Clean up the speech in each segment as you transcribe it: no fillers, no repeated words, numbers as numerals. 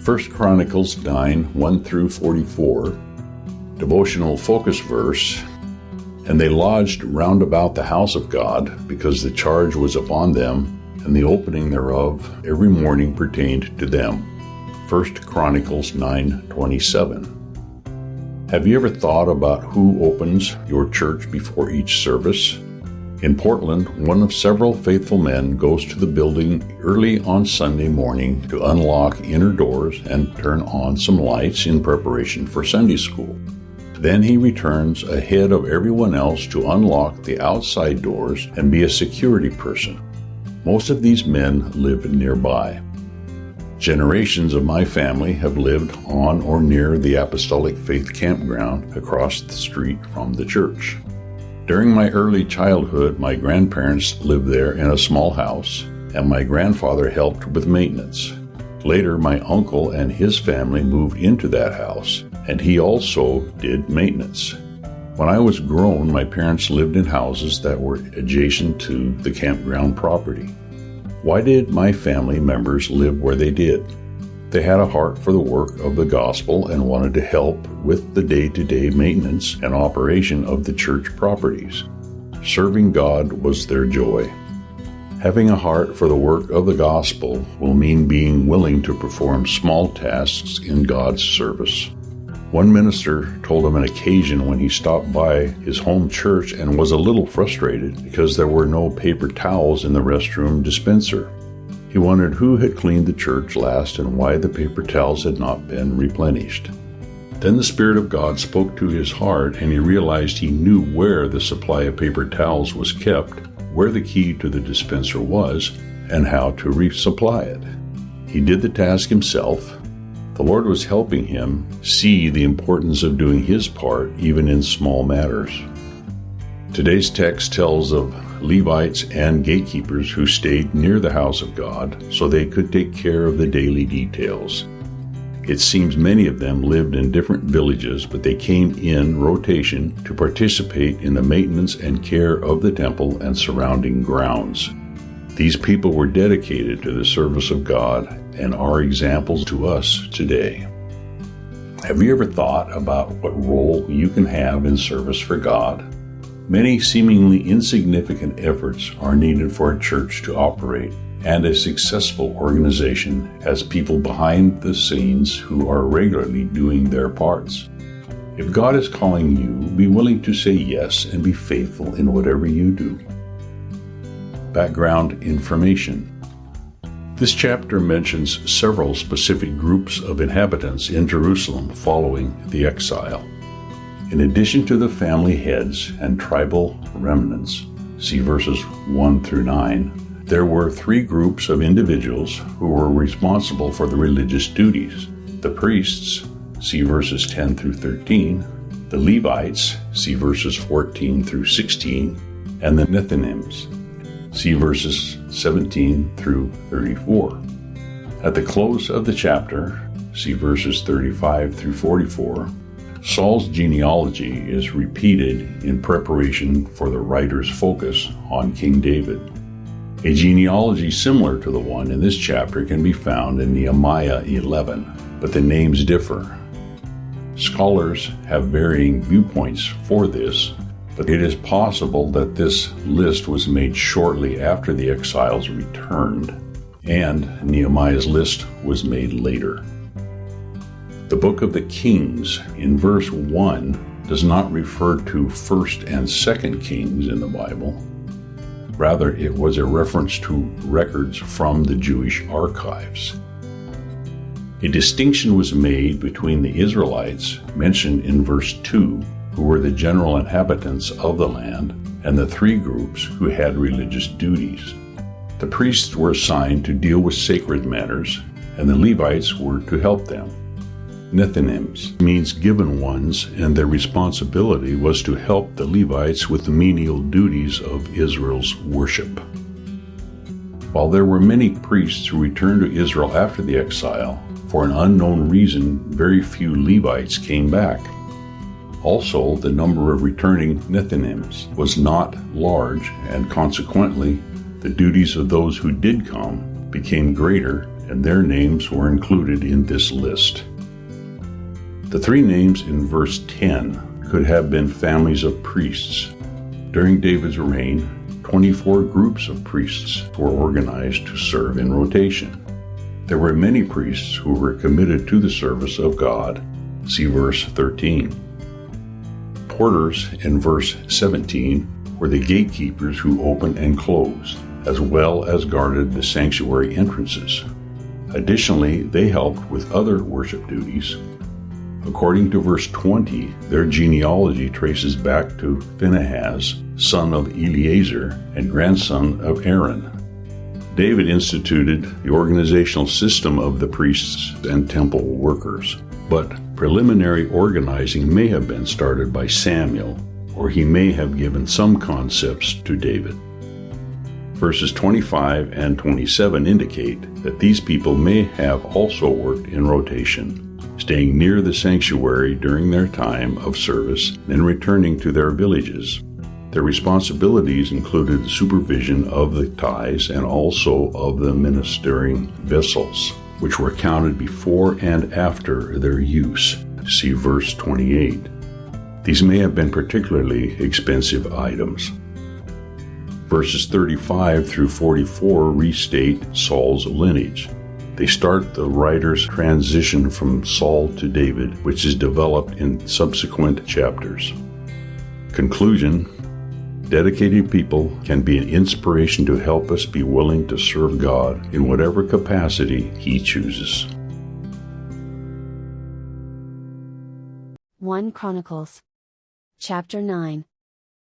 1 Chronicles 9, 1 through 44, Devotional focus verse, and they lodged round about the house of God, because the charge was upon them, and the opening thereof every morning pertained to them. 1 Chronicles 9:27. Have you ever thought about who opens your church before each service? In Portland, one of several faithful men goes to the building early on Sunday morning to unlock inner doors and turn on some lights in preparation for Sunday school. Then he returns ahead of everyone else to unlock the outside doors and be a security person. Most of these men live nearby. Generations of my family have lived on or near the Apostolic Faith campground across the street from the church. During my early childhood, my grandparents lived there in a small house, and my grandfather helped with maintenance. Later, my uncle and his family moved into that house, and he also did maintenance. When I was grown, my parents lived in houses that were adjacent to the campground property. Why did my family members live where they did? They had a heart for the work of the gospel and wanted to help with the day-to-day maintenance and operation of the church properties. Serving God was their joy. Having a heart for the work of the gospel will mean being willing to perform small tasks in God's service. One minister told of an occasion when he stopped by his home church and was a little frustrated because there were no paper towels in the restroom dispenser. He wondered who had cleaned the church last and why the paper towels had not been replenished. Then the Spirit of God spoke to his heart, and he realized he knew where the supply of paper towels was kept, where the key to the dispenser was, and how to resupply it. He did the task himself. The Lord was helping him see the importance of doing his part, even in small matters. Today's text tells of Levites and gatekeepers who stayed near the house of God so they could take care of the daily details. It seems many of them lived in different villages, but they came in rotation to participate in the maintenance and care of the temple and surrounding grounds. These people were dedicated to the service of God and are examples to us today. Have you ever thought about what role you can have in service for God? Many seemingly insignificant efforts are needed for a church to operate, and a successful organization has people behind the scenes who are regularly doing their parts. If God is calling you, be willing to say yes and be faithful in whatever you do. Background information. This chapter mentions several specific groups of inhabitants in Jerusalem following the exile. In addition to the family heads and tribal remnants, see verses 1 through 9, there were three groups of individuals who were responsible for the religious duties. The priests, see verses 10 through 13, the Levites, see verses 14 through 16, and the Nethinims, see verses 17 through 34. At the close of the chapter, see verses 35 through 44, Saul's genealogy is repeated in preparation for the writer's focus on King David. A genealogy similar to the one in this chapter can be found in Nehemiah 11, but the names differ. Scholars have varying viewpoints for this, but it is possible that this list was made shortly after the exiles returned, and Nehemiah's list was made later. The book of the Kings in verse 1 does not refer to 1st and 2nd Kings in the Bible. Rather, it was a reference to records from the Jewish archives. A distinction was made between the Israelites, mentioned in verse 2, who were the general inhabitants of the land, and the three groups who had religious duties. The priests were assigned to deal with sacred matters, and the Levites were to help them. Nethinims means given ones, and their responsibility was to help the Levites with the menial duties of Israel's worship. While there were many priests who returned to Israel after the exile, for an unknown reason, very few Levites came back. Also, the number of returning Nethinims was not large, and consequently, the duties of those who did come became greater, and their names were included in this list. The three names in verse 10 could have been families of priests. During David's reign, 24 groups of priests were organized to serve in rotation. There were many priests who were committed to the service of God. See verse 13. Porters in verse 17 were the gatekeepers who opened and closed, as well as guarded the sanctuary entrances. Additionally, they helped with other worship duties. According to verse 20, their genealogy traces back to Phinehas, son of Eleazar and grandson of Aaron. David instituted the organizational system of the priests and temple workers, but preliminary organizing may have been started by Samuel, or he may have given some concepts to David. Verses 25 and 27 indicate that these people may have also worked in rotation, staying near the sanctuary during their time of service and returning to their villages. Their responsibilities included the supervision of the tithes and also of the ministering vessels, which were counted before and after their use. See verse 28. These may have been particularly expensive items. Verses 35 through 44 restate Saul's lineage. They start the writer's transition from Saul to David, which is developed in subsequent chapters. Conclusion: dedicated people can be an inspiration to help us be willing to serve God in whatever capacity He chooses. 1 Chronicles chapter 9.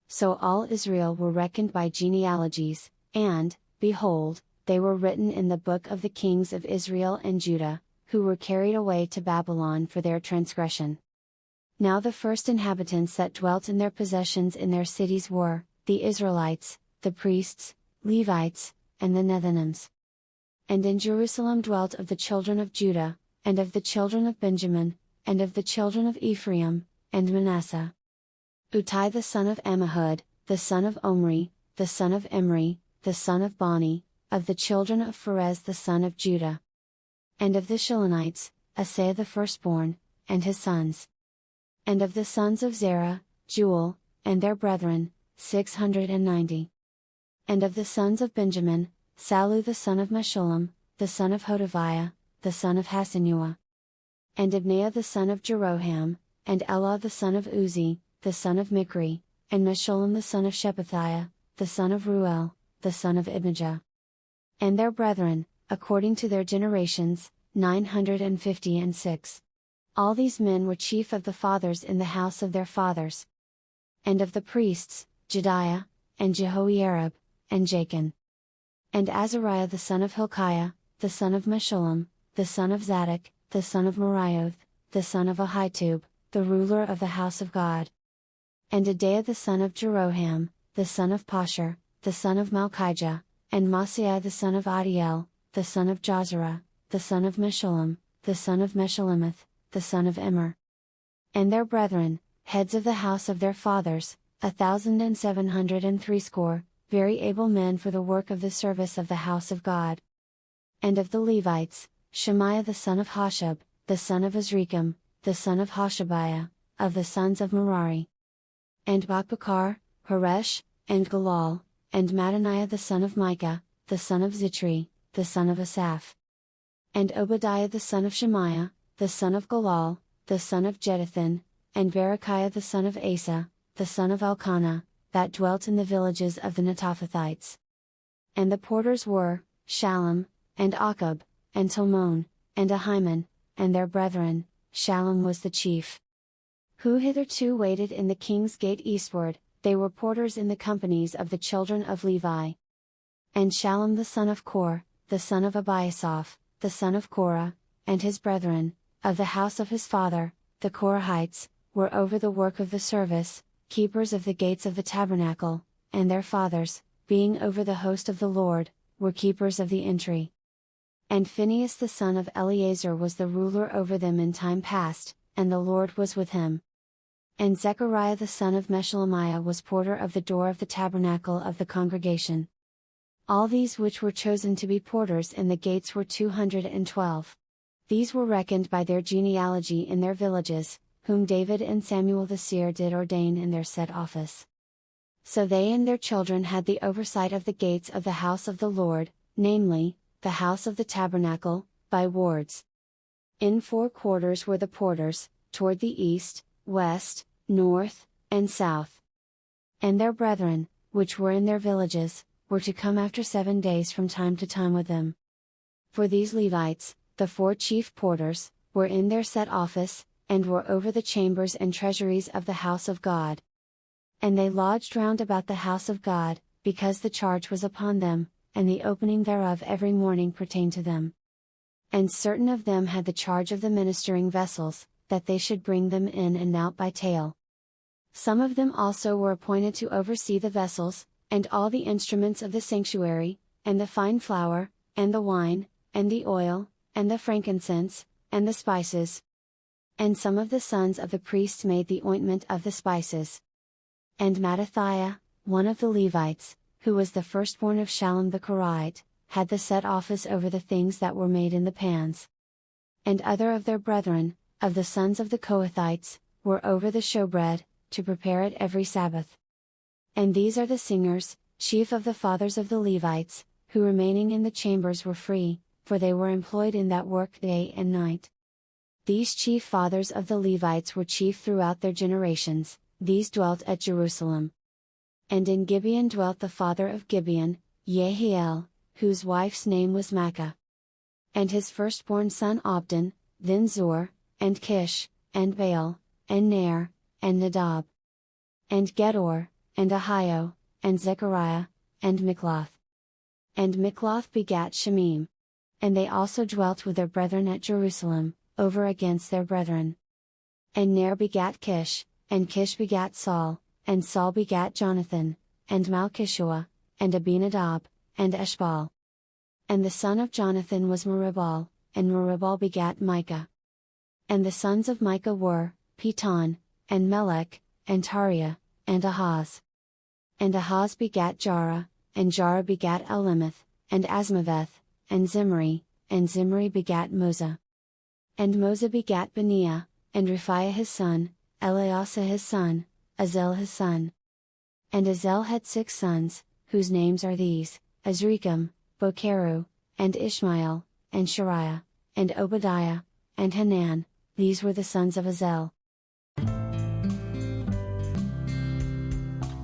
So all Israel were reckoned by genealogies, and, behold, they were written in the book of the kings of Israel and Judah, who were carried away to Babylon for their transgression. Now the first inhabitants that dwelt in their possessions in their cities were, the Israelites, the priests, Levites, and the Nethinims. And in Jerusalem dwelt of the children of Judah, and of the children of Benjamin, and of the children of Ephraim, and Manasseh. Uttai the son of Ammihud, the son of Omri, the son of Imri, the son of Bani, of the children of Pharez the son of Judah. And of the Shilonites, Asaiah the firstborn, and his sons. And of the sons of Zerah, Jeuel, and their brethren, 690. And of the sons of Benjamin, Sallu the son of Meshullam, the son of Hodaviah, the son of Hasenuah. And Ibneiah the son of Jeroham, and Elah the son of Uzi, the son of Mikri, and Meshullam the son of Shephatiah, the son of Ruel, the son of Ibnijah. And their brethren, according to their generations, 956. All these men were chief of the fathers in the house of their fathers. And of the priests, Jediah, and Jehoiarib, and Jachin. And Azariah the son of Hilkiah, the son of Meshullam, the son of Zadok, the son of Merioth, the son of Ahitub, the ruler of the house of God. And Adaiah the son of Jeroham, the son of Pashur, the son of Malchijah, and Maaseiah the son of Adiel, the son of Jozerah, the son of Meshullam, the son of Meshullemeth, the son of Immer. And their brethren, heads of the house of their fathers, 1,760, very able men for the work of the service of the house of God. And of the Levites, Shemaiah the son of Hashab, the son of Azrikam, the son of Hashabiah, of the sons of Merari. And Bakbakar, Haresh, and Galal, and Mattaniah the son of Micah, the son of Zitri, the son of Asaph. And Obadiah the son of Shemaiah, the son of Galal, the son of Jeduthun, and Berechiah the son of Asa, the son of Elkanah, that dwelt in the villages of the Netophathites. And the porters were, Shallum, and Achab, and Talmon, and Ahiman, and their brethren. Shallum was the chief. Who hitherto waited in the king's gate eastward, they were porters in the companies of the children of Levi. And Shallum the son of Kor, the son of Abiasaph, the son of Korah, and his brethren, of the house of his father, the Korahites, were over the work of the service, keepers of the gates of the tabernacle, and their fathers, being over the host of the Lord, were keepers of the entry. And Phinehas the son of Eleazar was the ruler over them in time past, and the Lord was with him. And Zechariah the son of Meshelemiah was porter of the door of the tabernacle of the congregation. All these which were chosen to be porters in the gates were 212. These were reckoned by their genealogy in their villages, whom David and Samuel the seer did ordain in their set office. So they and their children had the oversight of the gates of the house of the Lord, namely, the house of the tabernacle, by wards. In 4 quarters were the porters, toward the east, west, north, and south. And their brethren, which were in their villages, were to come after 7 days from time to time with them. For these Levites, the 4 chief porters, were in their set office, and were over the chambers and treasuries of the house of God. And they lodged round about the house of God, because the charge was upon them, and the opening thereof every morning pertained to them. And certain of them had the charge of the ministering vessels, that they should bring them in and out by tale. Some of them also were appointed to oversee the vessels, and all the instruments of the sanctuary, and the fine flour, and the wine, and the oil, and the frankincense, and the spices. And some of the sons of the priests made the ointment of the spices. And Mattithiah, one of the Levites, who was the firstborn of Shallum the Korite, had the set office over the things that were made in the pans. And other of their brethren, of the sons of the Kohathites, were over the showbread, to prepare it every Sabbath. And these are the singers, chief of the fathers of the Levites, who remaining in the chambers were free, for they were employed in that work day and night. These chief fathers of the Levites were chief throughout their generations, these dwelt at Jerusalem. And in Gibeon dwelt the father of Gibeon, Jehiel, whose wife's name was Maachah. And his firstborn son Abdon, then Zur, and Kish, and Baal, and Ner, and Nadab. And Gedor, and Ahio, and Zechariah, and Mikloth. And Mikloth begat Shemim. And they also dwelt with their brethren at Jerusalem, over against their brethren. And Ner begat Kish, and Kish begat Saul, and Saul begat Jonathan, and Malchishua, and Abinadab, and Eshbal. And the son of Jonathan was Meribal, and Meribal begat Micah. And the sons of Micah were, Piton, and Melech, and Tariah, and Ahaz. And Ahaz begat Jarah, and Jarah begat Elimeth, and Asmaveth, and Zimri, and Zimri begat Moza. And Moza begat Beniah, and Rephaiah his son, Eleasa his son, Azel his son. And Azel had 6 sons, whose names are these, Azrikam, Bokeru, and Ishmael, and Shariah, and Obadiah, and Hanan. These were the sons of Azel.